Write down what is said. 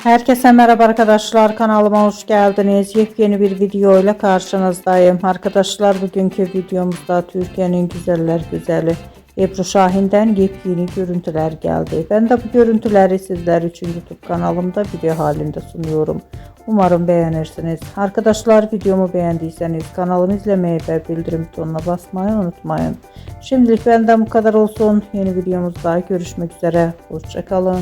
Herkese merhaba arkadaşlar, kanalıma hoş geldiniz. Yepyeni bir video ile karşınızdayım. Arkadaşlar, bugünkü videomuzda Türkiye'nin güzeller güzeli Ebru Şahin'den yepyeni görüntüler geldi. Ben de bu görüntüleri sizler için YouTube kanalımda video halinde sunuyorum. Umarım beğenirsiniz. Arkadaşlar, videomu beğendiyseniz kanalımı izlemeyi ve bildirim butonuna basmayı unutmayın. Şimdilik benden bu kadar olsun. Yeni videomuzda görüşmek üzere. Hoşça kalın.